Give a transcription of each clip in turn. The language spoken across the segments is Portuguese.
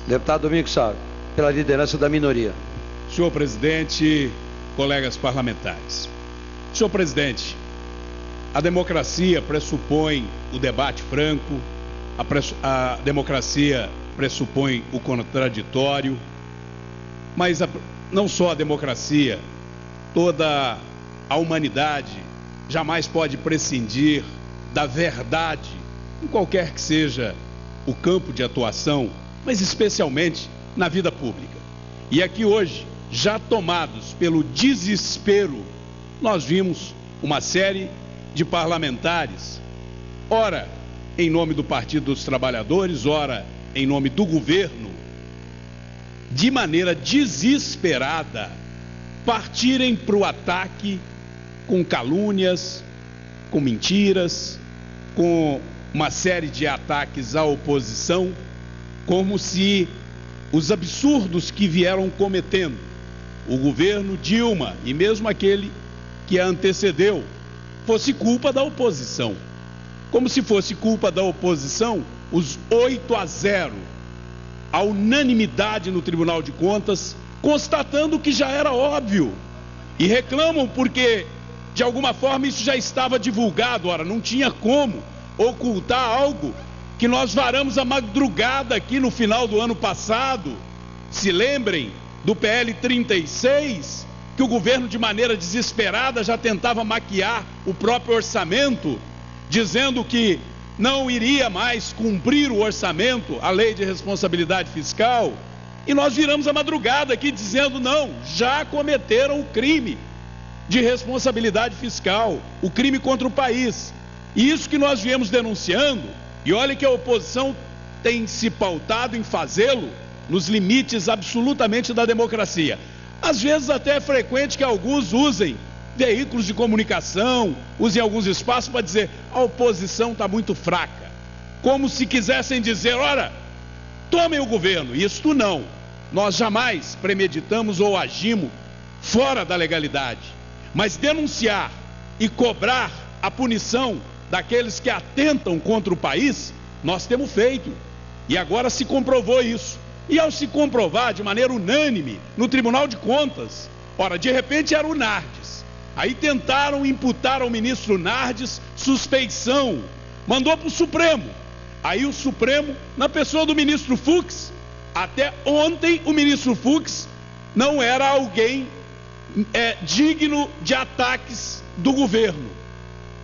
Deputado Domingos Sávio, pela liderança da minoria. Senhor presidente, colegas parlamentares. Senhor presidente, a democracia pressupõe o debate franco, a democracia pressupõe o contraditório, mas não só a democracia, toda a humanidade jamais pode prescindir da verdade, em qualquer que seja o campo de atuação, mas especialmente na vida pública. E aqui hoje, já tomados pelo desespero, nós vimos uma série de parlamentares, ora em nome do Partido dos Trabalhadores, ora em nome do governo, de maneira desesperada, partirem para o ataque com calúnias, com mentiras, com uma série de ataques à oposição, como se os absurdos que vieram cometendo o governo Dilma e mesmo aquele que a antecedeu fosse culpa da oposição. Como se fosse culpa da oposição os 8-0, a unanimidade no Tribunal de Contas, constatando que já era óbvio. E reclamam porque, de alguma forma, isso já estava divulgado. Ora, não tinha como ocultar algo que nós varamos a madrugada aqui no final do ano passado. Se lembrem do PL 36, que o governo, de maneira desesperada, já tentava maquiar o próprio orçamento, dizendo que não iria mais cumprir o orçamento, a lei de responsabilidade fiscal, e nós viramos a madrugada aqui dizendo não, já cometeram o crime de responsabilidade fiscal, o crime contra o país. E isso que nós viemos denunciando, e olha que a oposição tem se pautado em fazê-lo nos limites absolutamente da democracia. Às vezes até é frequente que alguns usem veículos de comunicação, usem alguns espaços para dizer a oposição está muito fraca, como se quisessem dizer, ora, tomem o governo. Isto não, nós jamais premeditamos ou agimos fora da legalidade, mas denunciar e cobrar a punição daqueles que atentam contra o país, nós temos feito, e agora se comprovou isso. E ao se comprovar de maneira unânime no Tribunal de Contas, ora, de repente era o Nardes, aí tentaram imputar ao ministro Nardes suspeição, mandou para o Supremo, aí o Supremo, na pessoa do ministro Fux, até ontem o ministro Fux não era alguém digno de ataques do governo,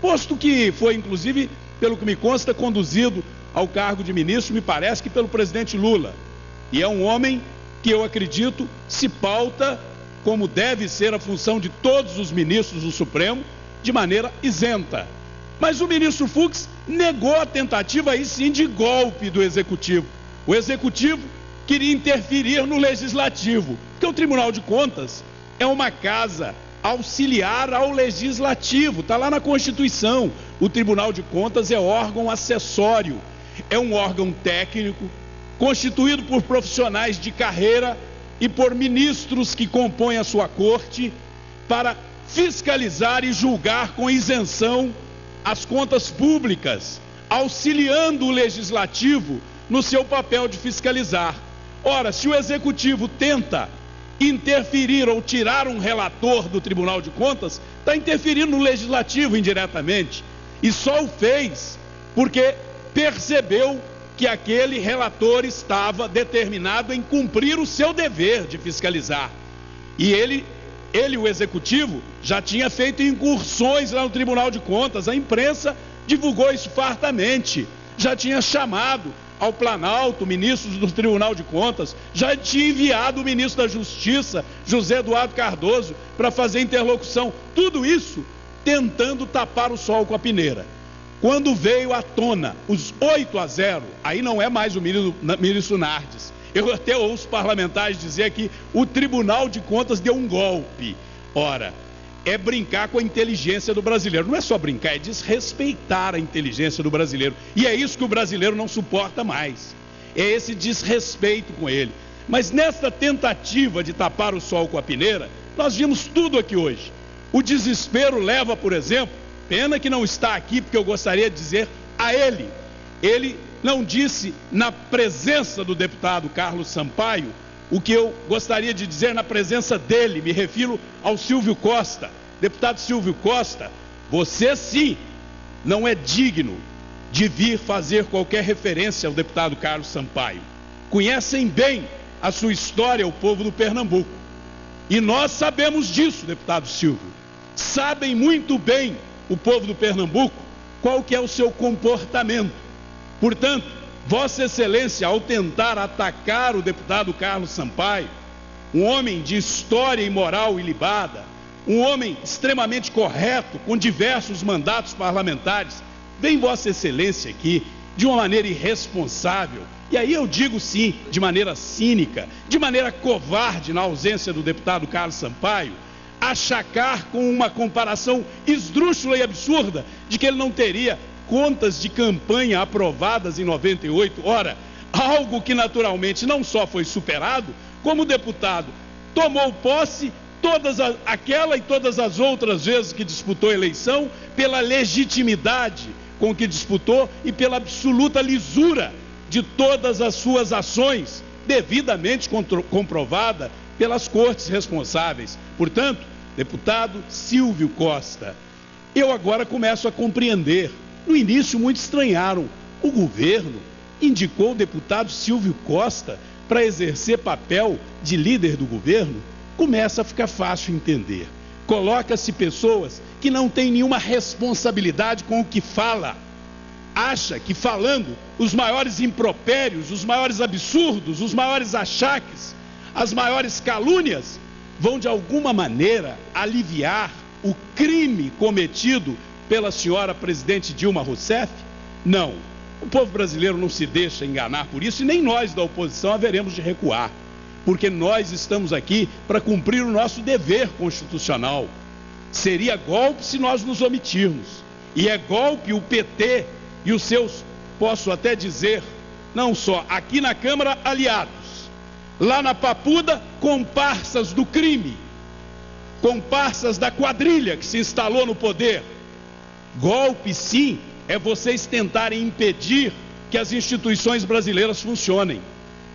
posto que foi, inclusive, pelo que me consta, conduzido ao cargo de ministro, me parece que pelo presidente Lula. E é um homem que eu acredito se pauta, como deve ser a função de todos os ministros do Supremo, de maneira isenta. Mas o ministro Fux negou a tentativa aí sim de golpe do Executivo. O Executivo queria interferir no Legislativo, porque o Tribunal de Contas é uma casa auxiliar ao Legislativo, está lá na Constituição. O Tribunal de Contas é órgão acessório, é um órgão técnico, constituído por profissionais de carreira e por ministros que compõem a sua corte, para fiscalizar e julgar com isenção as contas públicas, auxiliando o Legislativo no seu papel de fiscalizar. Ora, se o Executivo tenta interferir ou tirar um relator do Tribunal de Contas, está interferindo no Legislativo indiretamente, e só o fez porque percebeu que aquele relator estava determinado em cumprir o seu dever de fiscalizar. E ele, o Executivo, já tinha feito incursões lá no Tribunal de Contas, a imprensa divulgou isso fartamente, já tinha chamado ao Planalto, ministros do Tribunal de Contas, já tinha enviado o ministro da Justiça, José Eduardo Cardoso, para fazer interlocução, tudo isso tentando tapar o sol com a peneira. Quando veio à tona os 8-0, aí não é mais o ministro Nardes. Eu até ouço parlamentares dizer que o Tribunal de Contas deu um golpe. Ora, é brincar com a inteligência do brasileiro. Não é só brincar, é desrespeitar a inteligência do brasileiro. E é isso que o brasileiro não suporta mais. É esse desrespeito com ele. Mas nesta tentativa de tapar o sol com a peneira, nós vimos tudo aqui hoje. O desespero leva, por exemplo, pena que não está aqui, porque eu gostaria de dizer a ele. Ele não disse na presença do deputado Carlos Sampaio o que eu gostaria de dizer na presença dele. Me refiro ao Silvio Costa. Deputado Silvio Costa, você sim não é digno de vir fazer qualquer referência ao deputado Carlos Sampaio. Conhecem bem a sua história, o povo do Pernambuco. E nós sabemos disso, deputado Silvio. Sabem muito bem o povo do Pernambuco qual que é o seu comportamento. Portanto, Vossa Excelência, ao tentar atacar o deputado Carlos Sampaio, um homem de história e moral ilibada, um homem extremamente correto, com diversos mandatos parlamentares, vem Vossa Excelência aqui de uma maneira irresponsável, e aí eu digo sim, de maneira cínica, de maneira covarde, na ausência do deputado Carlos Sampaio, achacar com uma comparação esdrúxula e absurda de que ele não teria contas de campanha aprovadas em 98. Ora, algo que naturalmente não só foi superado, como o deputado tomou posse aquela e todas as outras vezes que disputou a eleição, pela legitimidade com que disputou e pela absoluta lisura de todas as suas ações, devidamente comprovada pelas cortes responsáveis. Portanto, deputado Silvio Costa, eu agora começo a compreender. No início, muitos estranharam. O governo indicou o deputado Silvio Costa para exercer papel de líder do governo. Começa a ficar fácil entender. Coloca-se pessoas que não têm nenhuma responsabilidade com o que fala. Acha que falando os maiores impropérios, os maiores absurdos, os maiores achaques, as maiores calúnias, vão de alguma maneira aliviar o crime cometido pela senhora presidente Dilma Rousseff? Não. O povo brasileiro não se deixa enganar por isso, e nem nós da oposição haveremos de recuar, porque nós estamos aqui para cumprir o nosso dever constitucional. Seria golpe se nós nos omitirmos, e é golpe o PT e os seus, posso até dizer, não só aqui na Câmara, aliados, lá na Papuda, comparsas do crime, comparsas da quadrilha que se instalou no poder. Golpe, sim, é vocês tentarem impedir que as instituições brasileiras funcionem,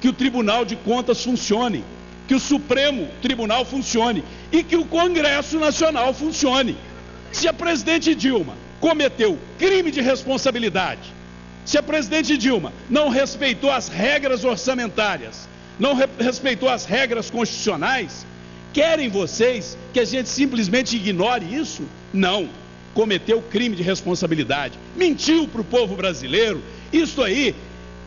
que o Tribunal de Contas funcione, que o Supremo Tribunal funcione e que o Congresso Nacional funcione. Se a presidente Dilma cometeu crime de responsabilidade, se a presidente Dilma não respeitou as regras orçamentárias, não respeitou as regras constitucionais, querem vocês que a gente simplesmente ignore isso? Não. Cometeu crime de responsabilidade, mentiu para o povo brasileiro. Isso aí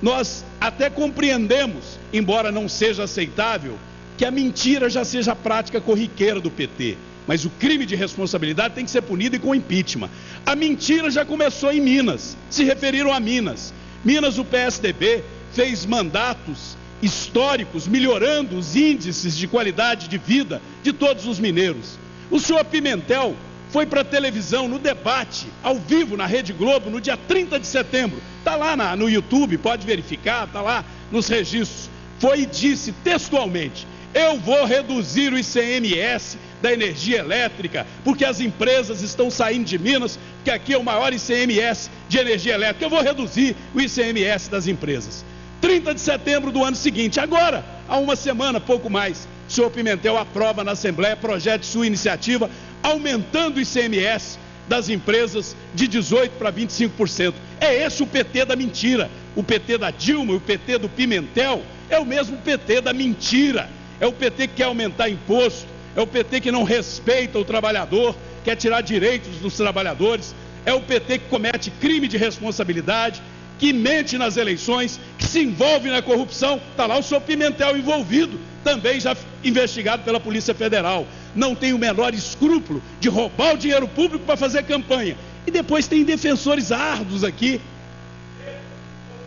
nós até compreendemos, embora não seja aceitável, que a mentira já seja a prática corriqueira do PT, mas o crime de responsabilidade tem que ser punido e com impeachment. A mentira já começou em Minas, se referiram a Minas. Minas, o PSDB fez mandatos históricos, melhorando os índices de qualidade de vida de todos os mineiros. O senhor Pimentel foi para a televisão, no debate, ao vivo, na Rede Globo, no dia 30 de setembro. Está lá no YouTube, pode verificar, está lá nos registros. Foi e disse textualmente: eu vou reduzir o ICMS da energia elétrica, porque as empresas estão saindo de Minas, que aqui é o maior ICMS de energia elétrica. Eu vou reduzir o ICMS das empresas. 30 de setembro do ano seguinte, agora, há uma semana, pouco mais, o senhor Pimentel aprova na Assembleia projeto de sua iniciativa, aumentando o ICMS das empresas de 18% para 25%. É esse o PT da mentira. O PT da Dilma e o PT do Pimentel é o mesmo PT da mentira. É o PT que quer aumentar imposto, é o PT que não respeita o trabalhador, quer tirar direitos dos trabalhadores, é o PT que comete crime de responsabilidade, que mente nas eleições, que se envolve na corrupção. Está lá o senhor Pimentel envolvido, também já investigado pela Polícia Federal. Não tem o menor escrúpulo de roubar o dinheiro público para fazer campanha. E depois tem defensores árduos aqui,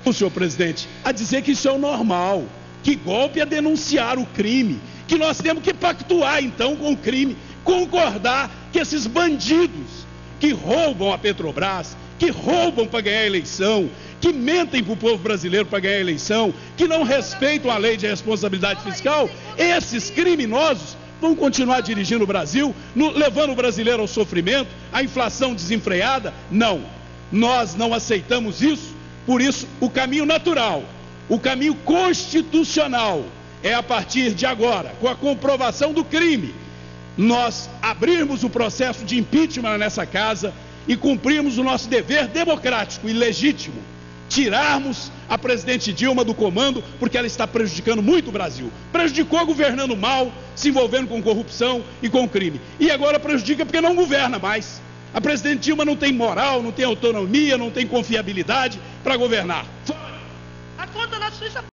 o senhor presidente, a dizer que isso é o normal, que golpe é denunciar o crime, que nós temos que pactuar então com o crime, concordar que esses bandidos que roubam a Petrobras, que roubam para ganhar a eleição, que mentem para o povo brasileiro para ganhar a eleição, que não respeitam a lei de responsabilidade fiscal, esses criminosos vão continuar dirigindo o Brasil, levando o brasileiro ao sofrimento, à inflação desenfreada? Não, nós não aceitamos isso. Por isso, o caminho natural, o caminho constitucional, é a partir de agora, com a comprovação do crime, nós abrirmos o processo de impeachment nessa casa e cumprirmos o nosso dever democrático e legítimo, tirarmos a presidente Dilma do comando, porque ela está prejudicando muito o Brasil. Prejudicou governando mal, se envolvendo com corrupção e com crime. E agora prejudica porque não governa mais. A presidente Dilma não tem moral, não tem autonomia, não tem confiabilidade para governar. A conta na Suíça